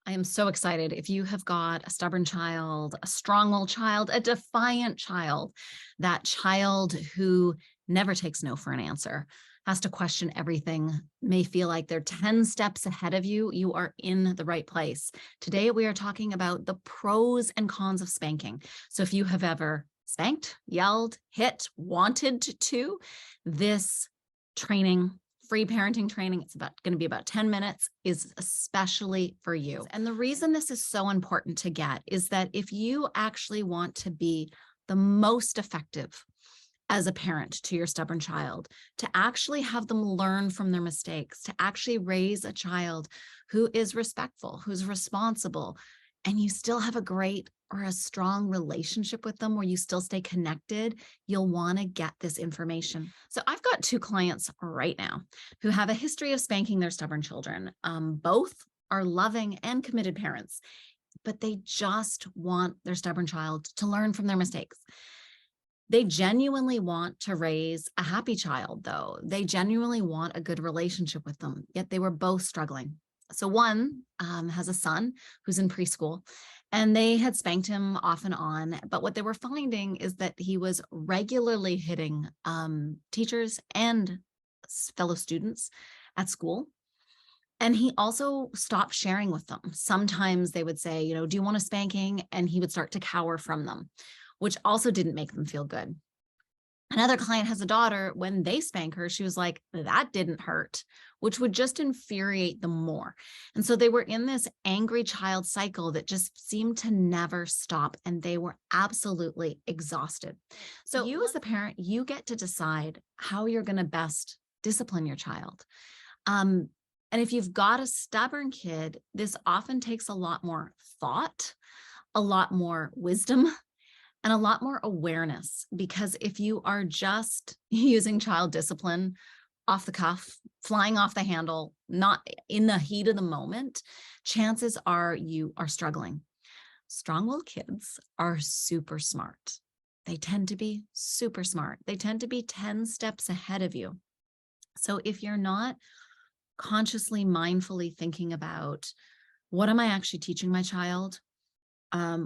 I am so excited. If you have got a stubborn child, a strong-willed child, a defiant child, that child who never takes no for an answer, has to question everything, may feel like they're 10 steps ahead of you, you are in the right place. Today, we are talking about the pros and cons of spanking. So if you have ever spanked, yelled, hit, wanted to, this training, free parenting training, it's going to be about 10 minutes, is especially for you. And the reason this is so important to get is that if you actually want to be the most effective as a parent to your stubborn child, to actually have them learn from their mistakes, to actually raise a child who is respectful, who's responsible, and you still have a great or a strong relationship with them where you still stay connected, you'll want to get this information. So I've got two clients right now who have a history of spanking their stubborn children. Both are loving and committed parents, but they just want their stubborn child to learn from their mistakes. They genuinely want to raise a happy child, though. They genuinely want a good relationship with them, yet they were both struggling. So one has a son who's in preschool, and they had spanked him off and on. But what they were finding is that he was regularly hitting teachers and fellow students at school. And he also stopped sharing with them. Sometimes they would say, do you want a spanking? And he would start to cower from them, which also didn't make them feel good. Another client has a daughter. When they spank her, she was like, that didn't hurt, which would just infuriate them more. And so they were in this angry child cycle that just seemed to never stop, and they were absolutely exhausted. So you as the parent, you get to decide how you're going to best discipline your child. And if you've got a stubborn kid, this often takes a lot more thought, a lot more wisdom, and a lot more awareness, because if you are just using child discipline off the cuff, flying off the handle, not in the heat of the moment, chances are you are struggling. Strong-willed kids are super smart. They tend to be super smart. They tend to be 10 steps ahead of you. So if you're not consciously, mindfully thinking about, what am I actually teaching my child?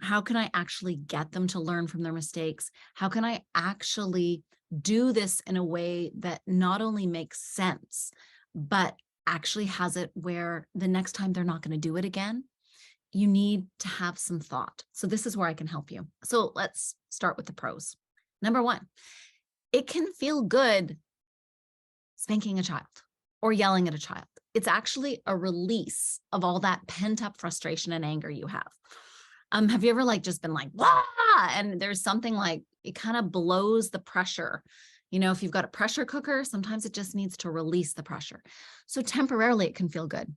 How can I actually get them to learn from their mistakes? How can I actually do this in a way that not only makes sense, but actually has it where the next time they're not going to do it again? You need to have some thought. So this is where I can help you. So let's start with the pros. Number one, it can feel good spanking a child or yelling at a child. It's actually a release of all that pent-up frustration and anger you have. Have you ever just been like, "Wah!" and there's something like, it kind of blows the pressure. If you've got a pressure cooker, sometimes it just needs to release the pressure. So temporarily it can feel good.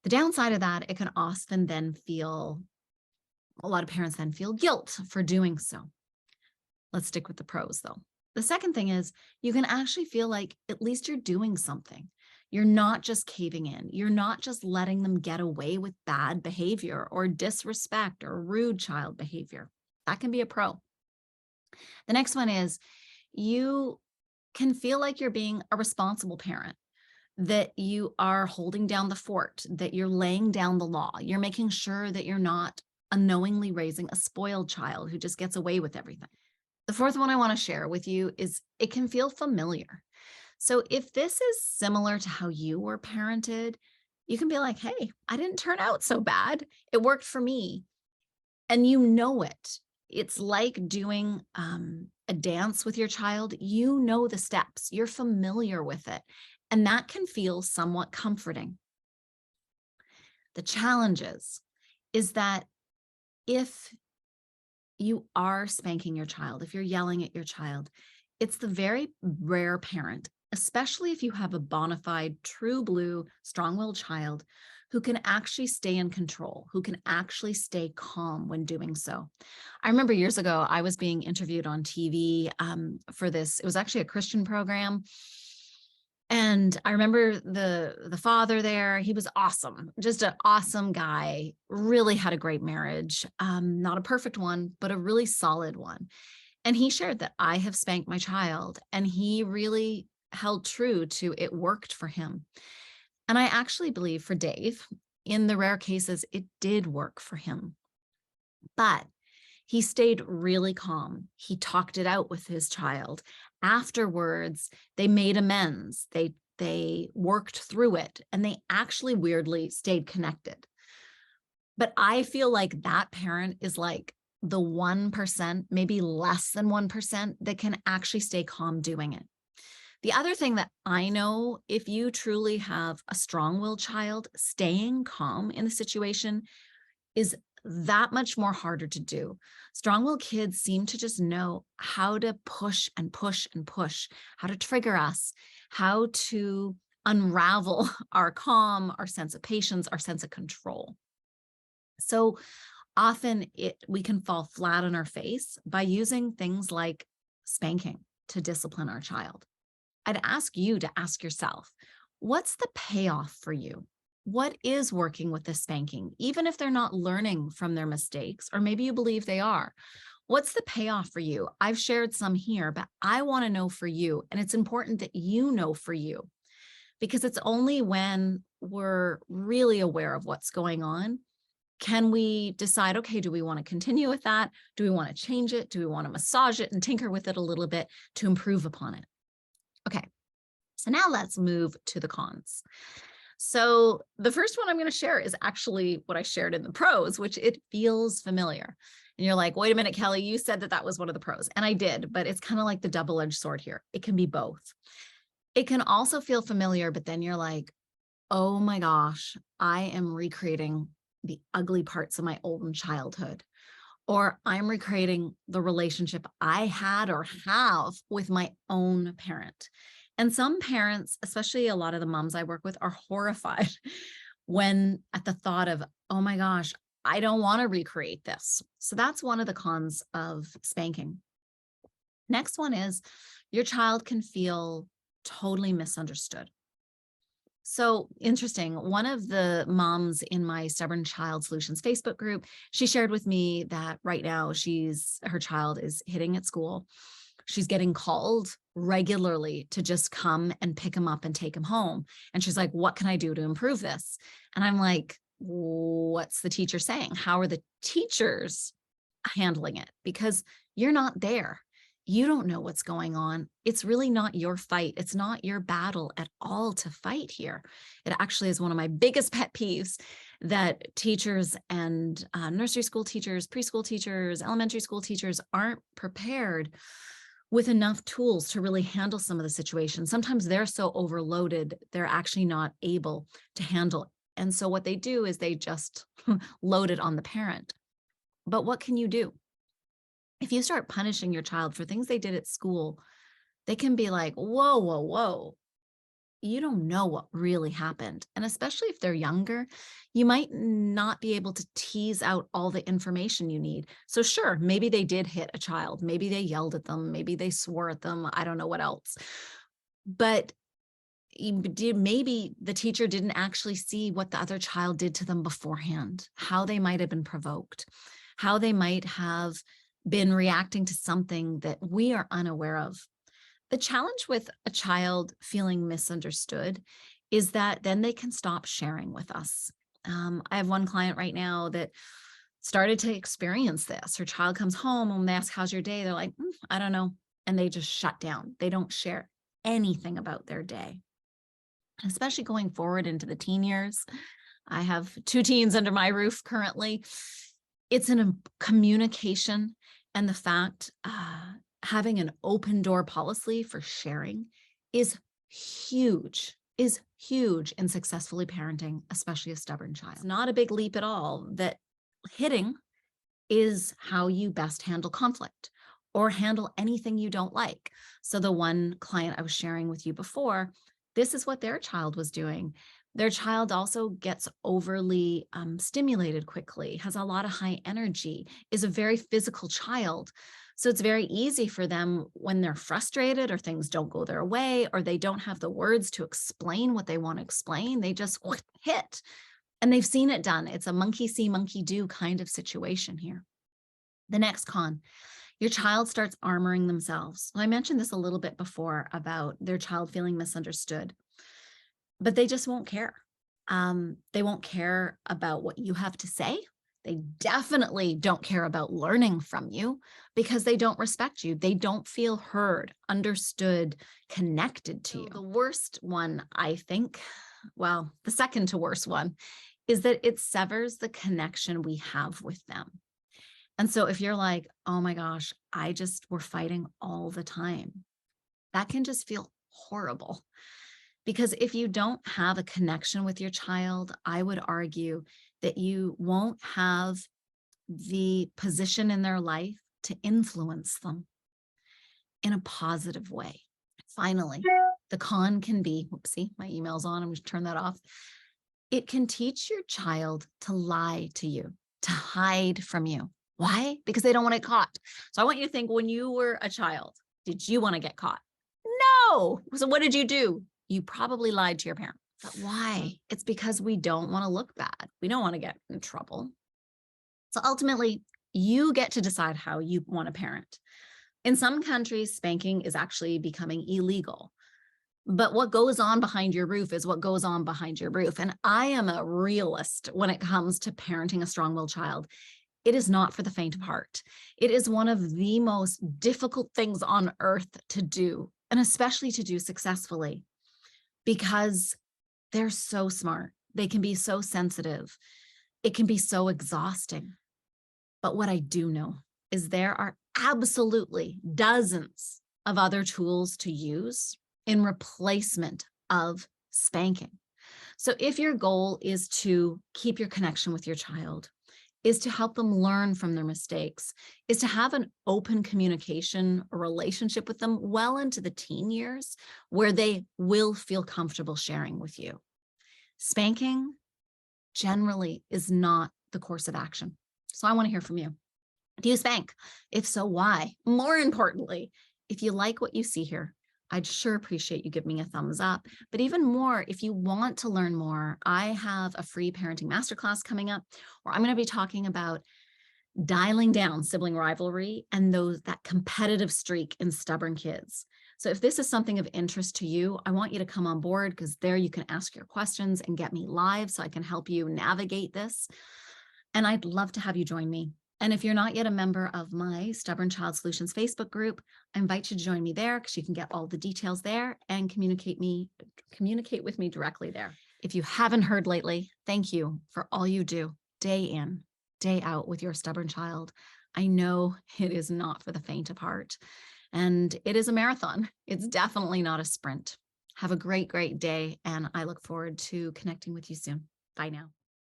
The downside of that, it can often then feel, a lot of parents then feel guilt for doing so. Let's stick with the pros though. The second thing is, you can actually feel like at least you're doing something. You're not just caving in. You're not just letting them get away with bad behavior or disrespect or rude child behavior. That can be a pro. The next one is, you can feel like you're being a responsible parent, that you are holding down the fort, that you're laying down the law. You're making sure that you're not unknowingly raising a spoiled child who just gets away with everything. The fourth one I want to share with you is, it can feel familiar. So if this is similar to how you were parented, you can be like, hey, I didn't turn out so bad. It worked for me. And you know it. It's like doing a dance with your child. You know the steps. You're familiar with it. And that can feel somewhat comforting. The challenge is that if you are spanking your child, if you're yelling at your child, it's the very rare parent, especially if you have a bona fide, true blue, strong-willed child, who can actually stay in control, who can actually stay calm when doing so. I remember years ago, I was being interviewed on TV for this. It was actually a Christian program. And I remember the father there. He was awesome, just an awesome guy, really had a great marriage, not a perfect one, but a really solid one. And he shared that, I have spanked my child, and he really held true to, it worked for him. And I actually believe for Dave, In the rare cases, it did work for him. But he stayed really calm. He talked it out with his child. Afterwards, they made amends. They worked through it, and they actually weirdly stayed connected. But I feel like that parent is like the 1%, maybe less than 1%, that can actually stay calm doing it. The other thing that I know, if you truly have a strong-willed child, staying calm in the situation is that much more harder to do. Strong-willed kids seem to just know how to push and push and push, how to trigger us, how to unravel our calm, our sense of patience, our sense of control. So often we can fall flat on our face by using things like spanking to discipline our child. I'd ask you to ask yourself, what's the payoff for you? What is working with the spanking, even if they're not learning from their mistakes, or maybe you believe they are? What's the payoff for you? I've shared some here, but I want to know for you. And it's important that you know for you, because it's only when we're really aware of what's going on can we decide, okay, do we want to continue with that? Do we want to change it? Do we want to massage it and tinker with it a little bit to improve upon it? Okay, so now let's move to the cons. So the first one I'm going to share is actually what I shared in the pros, which it feels familiar. And you're like, wait a minute, Kelly, you said that that was one of the pros. And I did, but it's kind of like the double-edged sword here. It can be both. It can also feel familiar, but then you're like, oh my gosh, I am recreating the ugly parts of my own childhood, or I'm recreating the relationship I had or have with my own parent. And some parents, especially a lot of the moms I work with, are horrified when at the thought of, oh my gosh, I don't want to recreate this. So that's one of the cons of spanking. Next one is your child can feel totally misunderstood. So interesting. One of the moms in my Stubborn Child Solutions Facebook group, she shared with me that right now her child is hitting at school. She's getting called regularly to just come and pick him up and take him home. And she's like, what can I do to improve this? And I'm like, what's the teacher saying? How are the teachers handling it? Because you're not there. You don't know what's going on. It's really not your fight. It's not your battle at all to fight here. It actually is one of my biggest pet peeves that teachers and nursery school teachers, preschool teachers, elementary school teachers aren't prepared with enough tools to really handle some of the situations. Sometimes they're so overloaded, they're actually not able to handle. And so what they do is they just load it on the parent. But what can you do? If you start punishing your child for things they did at school, they can be like, whoa, whoa, whoa. You don't know what really happened. And especially if they're younger, you might not be able to tease out all the information you need. So sure, maybe they did hit a child. Maybe they yelled at them. Maybe they swore at them. I don't know what else. But maybe the teacher didn't actually see what the other child did to them beforehand, how they might have been provoked, how they might have been reacting to something that we are unaware of. The challenge with a child feeling misunderstood is that then they can stop sharing with us. I have one client right now that started to experience this. Her child comes home and when they ask, how's your day? They're like, I don't know. And they just shut down. They don't share anything about their day. Especially going forward into the teen years. I have 2 teens under my roof currently. It's in communication and the fact having an open door policy for sharing is huge in successfully parenting, especially a stubborn child. It's not a big leap at all that hitting is how you best handle conflict or handle anything you don't like. So the one client I was sharing with you before, this is what their child was doing. Their child also gets overly stimulated quickly, has a lot of high energy, is a very physical child. So it's very easy for them when they're frustrated or things don't go their way or they don't have the words to explain what they want to explain, they just hit. And they've seen it done. It's a monkey see, monkey do kind of situation here. The next con, your child starts armoring themselves. I mentioned this a little bit before about their child feeling misunderstood, but they just won't care. They won't care about what you have to say. They definitely don't care about learning from you because they don't respect you. They don't feel heard, understood, connected to you. The worst one, I think, well, the second to worst one, is that it severs the connection we have with them. And so if you're like, oh my gosh, we're fighting all the time, that can just feel horrible. Because if you don't have a connection with your child, I would argue that you won't have the position in their life to influence them in a positive way. Finally, the con can be, whoopsie, my email's on, I'm going to turn that off. It can teach your child to lie to you, to hide from you. Why? Because they don't want to get caught. So I want you to think, when you were a child, did you want to get caught? No. So what did you do? You probably lied to your parent. But why? It's because we don't want to look bad. We don't want to get in trouble. So ultimately, you get to decide how you want to parent. In some countries, spanking is actually becoming illegal. But what goes on behind your roof is what goes on behind your roof. And I am a realist when it comes to parenting a strong-willed child. It is not for the faint of heart. It is one of the most difficult things on earth to do, and especially to do successfully, because they're so smart. They can be so sensitive. It can be so exhausting. But what I do know is there are absolutely dozens of other tools to use in replacement of spanking. So if your goal is to keep your connection with your child, is to help them learn from their mistakes, is to have an open communication relationship with them well into the teen years where they will feel comfortable sharing with you, spanking generally is not the course of action. So I want to hear from you. Do you spank? If so, why? More importantly, if you like what you see here, I'd sure appreciate you giving me a thumbs up. But even more, if you want to learn more, I have a free parenting masterclass coming up where I'm going to be talking about dialing down sibling rivalry and that competitive streak in stubborn kids. So if this is something of interest to you, I want you to come on board, because there you can ask your questions and get me live so I can help you navigate this. And I'd love to have you join me. And if you're not yet a member of my Stubborn Child Solutions Facebook group, I invite you to join me there, because you can get all the details there and communicate with me directly there. If you haven't heard lately, thank you for all you do day in, day out with your stubborn child. I know it is not for the faint of heart, and it is a marathon. It's definitely not a sprint. Have a great, great day, and I look forward to connecting with you soon. Bye now.